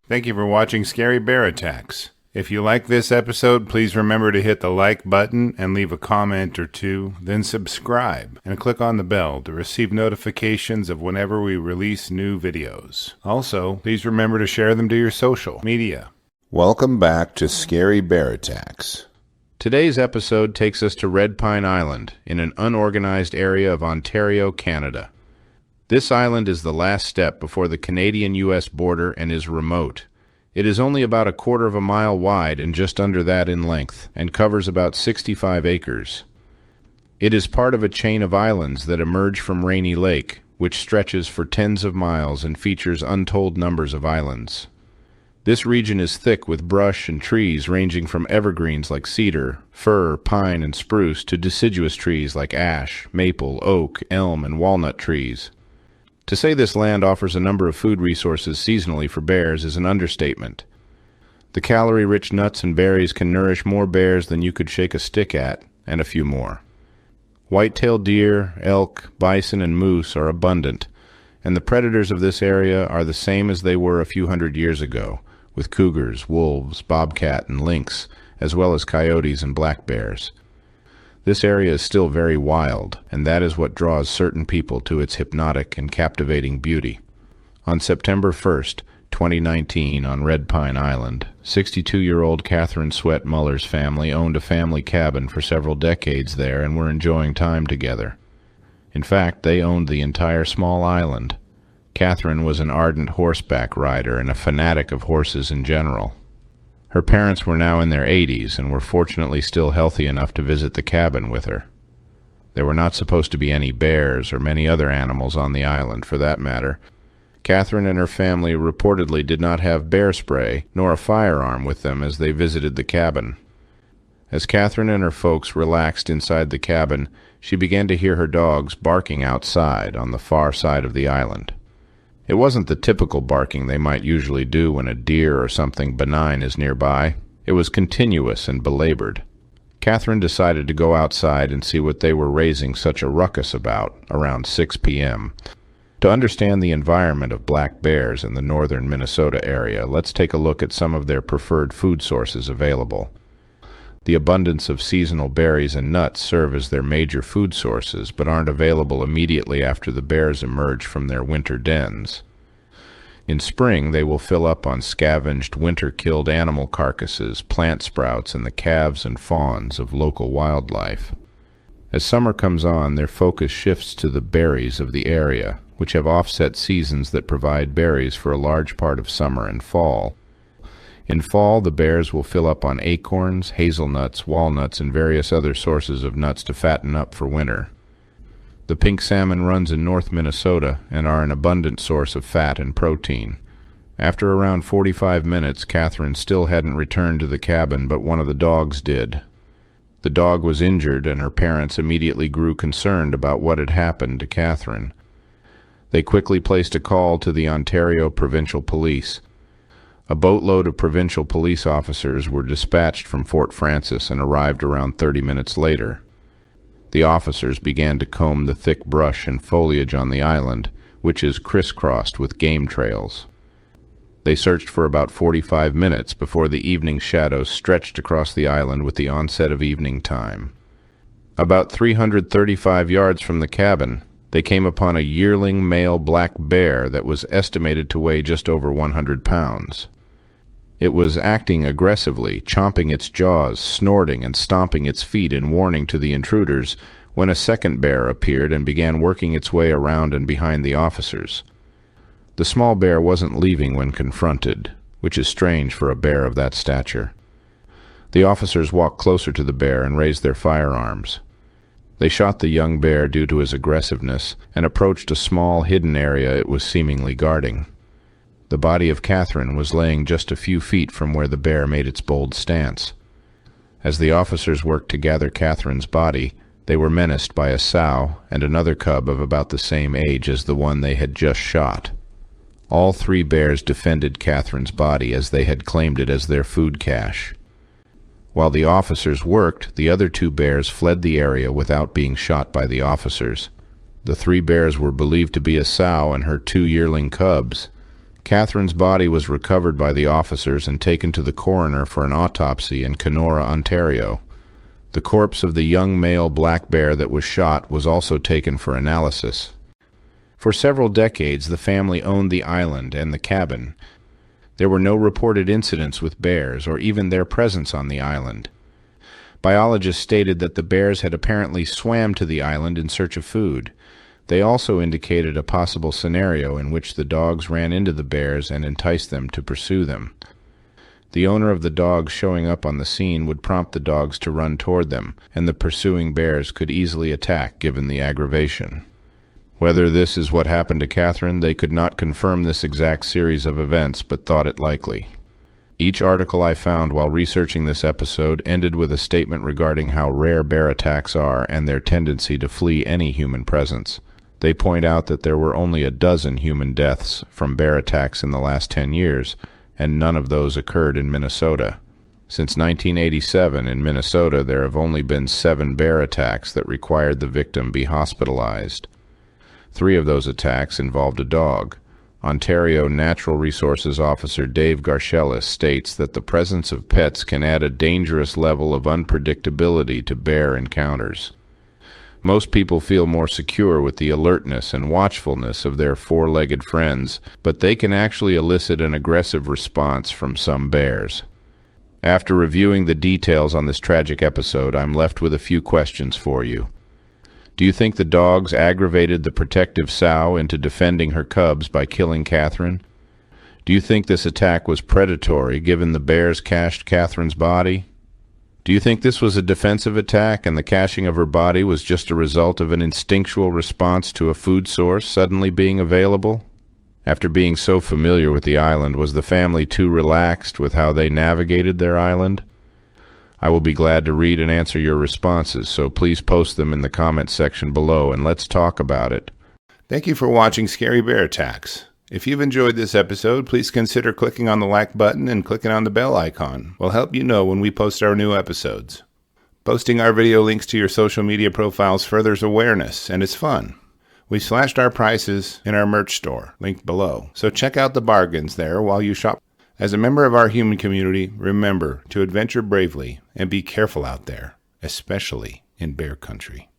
Thank you for watching Scary Bear Attacks. If you like this episode, please remember to hit the like button and leave a comment or two, then subscribe and click on the bell to receive notifications of whenever we release new videos. Also, please remember to share them to your social media. Welcome back to Scary Bear Attacks. Today's episode takes us to Red Pine Island in an unorganized area of Ontario, Canada. This island is the last step before the Canadian-U.S. border and is remote. It is only about a quarter of a mile wide and just under that in length, and covers about 65 acres. It is part of a chain of islands that emerge from Rainy Lake, which stretches for tens of miles and features untold numbers of islands. This region is thick with brush and trees ranging from evergreens like cedar, fir, pine, and spruce to deciduous trees like ash, maple, oak, elm, and walnut trees. To say this land offers a number of food resources seasonally for bears is an understatement. The calorie-rich nuts and berries can nourish more bears than you could shake a stick at, and a few more. Whitetail deer, elk, bison, and moose are abundant, and the predators of this area are the same as they were a few hundred years ago, with cougars, wolves, bobcat, and lynx, as well as coyotes and black bears. This area is still very wild, and that is what draws certain people to its hypnotic and captivating beauty. On September 1st, 2019, on Red Pine Island, 62-year-old Catherine Sweatt Muller's family owned a family cabin for several decades there and were enjoying time together. In fact, they owned the entire small island. Catherine was an ardent horseback rider and a fanatic of horses in general. Her parents were now in their 80s and were fortunately still healthy enough to visit the cabin with her. There were not supposed to be any bears or many other animals on the island, for that matter. Catherine and her family reportedly did not have bear spray nor a firearm with them as they visited the cabin. As Catherine and her folks relaxed inside the cabin, she began to hear her dogs barking outside on the far side of the island. It wasn't the typical barking they might usually do when a deer or something benign is nearby. It was continuous and belabored. Catherine decided to go outside and see what they were raising such a ruckus about around 6 p.m. To understand the environment of black bears in the northern Minnesota area, let's take a look at some of their preferred food sources available. The abundance of seasonal berries and nuts serve as their major food sources, but aren't available immediately after the bears emerge from their winter dens. In spring, they will fill up on scavenged, winter-killed animal carcasses, plant sprouts, and the calves and fawns of local wildlife. As summer comes on, their focus shifts to the berries of the area, which have offset seasons that provide berries for a large part of summer and fall. In fall, the bears will fill up on acorns, hazelnuts, walnuts, and various other sources of nuts to fatten up for winter. The pink salmon runs in North Minnesota and are an abundant source of fat and protein. After around 45 minutes, Catherine still hadn't returned to the cabin, but one of the dogs did. The dog was injured, and her parents immediately grew concerned about what had happened to Catherine. They quickly placed a call to the Ontario Provincial Police. A boatload of provincial police officers were dispatched from Fort Frances and arrived around 30 minutes later. The officers began to comb the thick brush and foliage on the island, which is crisscrossed with game trails. They searched for about 45 minutes before the evening shadows stretched across the island with the onset of evening time. About 335 yards from the cabin, they came upon a yearling male black bear that was estimated to weigh just over 100 pounds. It was acting aggressively, chomping its jaws, snorting, and stomping its feet in warning to the intruders, when a second bear appeared and began working its way around and behind the officers. The small bear wasn't leaving when confronted, which is strange for a bear of that stature. The officers walked closer to the bear and raised their firearms. They shot the young bear due to his aggressiveness and approached a small, hidden area it was seemingly guarding. The body of Catherine was laying just a few feet from where the bear made its bold stance. As the officers worked to gather Catherine's body, they were menaced by a sow and another cub of about the same age as the one they had just shot. All three bears defended Catherine's body as they had claimed it as their food cache. While the officers worked, the other two bears fled the area without being shot by the officers. The three bears were believed to be a sow and her two yearling cubs. Catherine's body was recovered by the officers and taken to the coroner for an autopsy in Kenora, Ontario. The corpse of the young male black bear that was shot was also taken for analysis. For several decades, the family owned the island and the cabin. There were no reported incidents with bears or even their presence on the island. Biologists stated that the bears had apparently swam to the island in search of food. They also indicated a possible scenario in which the dogs ran into the bears and enticed them to pursue them. The owner of the dogs showing up on the scene would prompt the dogs to run toward them, and the pursuing bears could easily attack given the aggravation. Whether this is what happened to Catherine, they could not confirm this exact series of events, but thought it likely. Each article I found while researching this episode ended with a statement regarding how rare bear attacks are and their tendency to flee any human presence. They point out that there were only 12 human deaths from bear attacks in the last 10 years, and none of those occurred in Minnesota. Since 1987 in Minnesota, there have only been 7 bear attacks that required the victim be hospitalized. 3 of those attacks involved a dog. Ontario Natural Resources Officer Dave Garchelis states that the presence of pets can add a dangerous level of unpredictability to bear encounters. Most people feel more secure with the alertness and watchfulness of their 4-legged friends, but they can actually elicit an aggressive response from some bears. After reviewing the details on this tragic episode, I'm left with a few questions for you. Do you think the dogs aggravated the protective sow into defending her cubs by killing Catherine? Do you think this attack was predatory given the bears cached Catherine's body? Do you think this was a defensive attack and the caching of her body was just a result of an instinctual response to a food source suddenly being available? After being so familiar with the island, was the family too relaxed with how they navigated their island? I will be glad to read and answer your responses, so please post them in the comments section below and let's talk about it. Thank you for watching Scary Bear Attacks. If you've enjoyed this episode, please consider clicking on the like button and clicking on the bell icon. We'll help you know when we post our new episodes. Posting our video links to your social media profiles furthers awareness, and it's fun. We slashed our prices in our merch store, linked below, so check out the bargains there while you shop. As a member of our human community, remember to adventure bravely and be careful out there, especially in bear country.